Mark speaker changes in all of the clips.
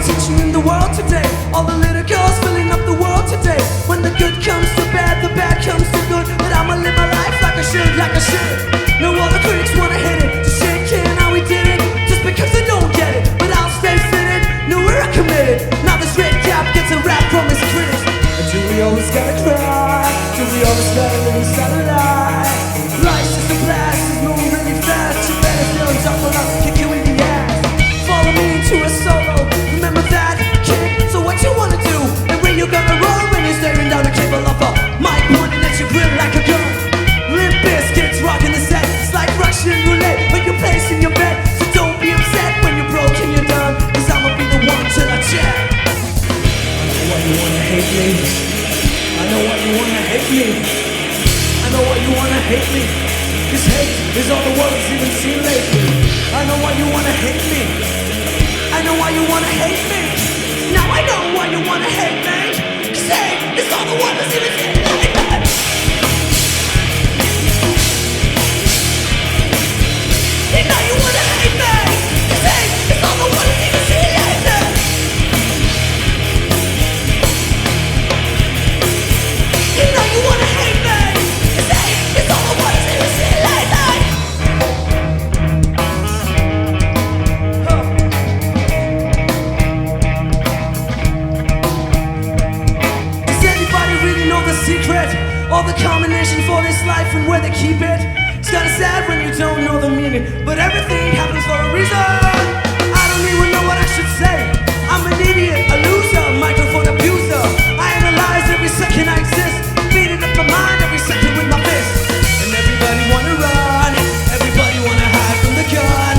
Speaker 1: attention in the world today. All the little girls filling up the world today. When the good comes to bad, the bad comes to good. But I'ma live my life like I should, like I should. No, all the critics wanna hit it, just shake it how we did it. Just because they don't get it, but I'll stay fitted. No, we're committed. Now this red cap gets a rap from his critics. And do we always gotta cry? Do we always gotta live inside a lie? Life's just a blast, it's moving really fast. You better feel on top while I'll kick you in the ass. Follow me into a solo, remember that, kid? So what you wanna do? And when you gonna roll when you're staring down the cable of a mic pointing at your grill like a gun? Limp Bizkit's rocking the set. It's like Russian roulette when you're placing your bet. So don't be upset when you're broke and you're done, cause I'ma be the one till I check. I know why you wanna hate me. I know why you wanna hate me. I know why you wanna hate me. Cause hate is all the world's even seen lately. I know why you wanna hate me. I know why you wanna hate me. Now I know why you wanna hate me. Cause hate is all the world has even seen lately. You know you wanna hate me. Cause hate is all the world has even seen lately. You know you wanna hate me. Cause hate is all the world has even seen lately. Does anybody really know the secret? Or the combination for this life and where they keep it? It's kinda sad when you don't know the meaning, but everything happens for a reason. I don't even know what I should say. I'm an idiot, a loser, microphone abuser. I analyze every second I exist, beating up my mind every second with my fist. And everybody wanna run, everybody wanna hide from the gun.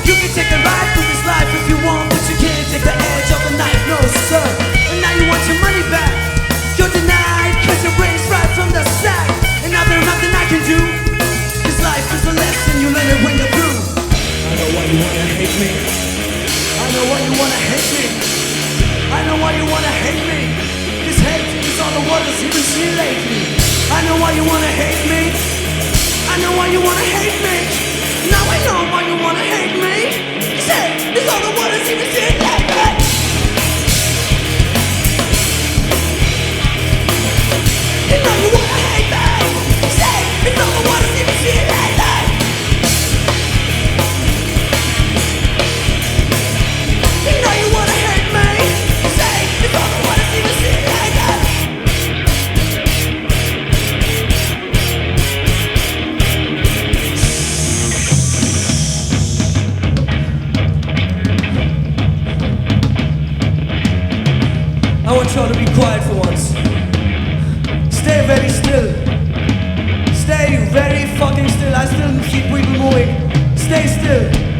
Speaker 1: You can take a ride through this life if you want, but you can't take the edge off the knife, no sir. And now you want your money back. You're denied, cause your brain's fried from the sack. And now there's nothing I can do. Life is a lesson, you learn it when you're through. I know why you wanna hate me. I know why you wanna hate me. I know why you wanna hate me. Cause hate is all the world has even seen lately. I know why you wanna hate me. I know why you wanna hate me. Now I know why you wanna hate me. Cause hate is all the world has even seen lately. You know you wanna hate me. Cause hate is all the world has even seen lately. You know you wanna hate me. Say it's all the one that's even seen lately. I want y'all to be quiet for once. Stay very still. Stay very fucking still. I still keep people moving. Stay still.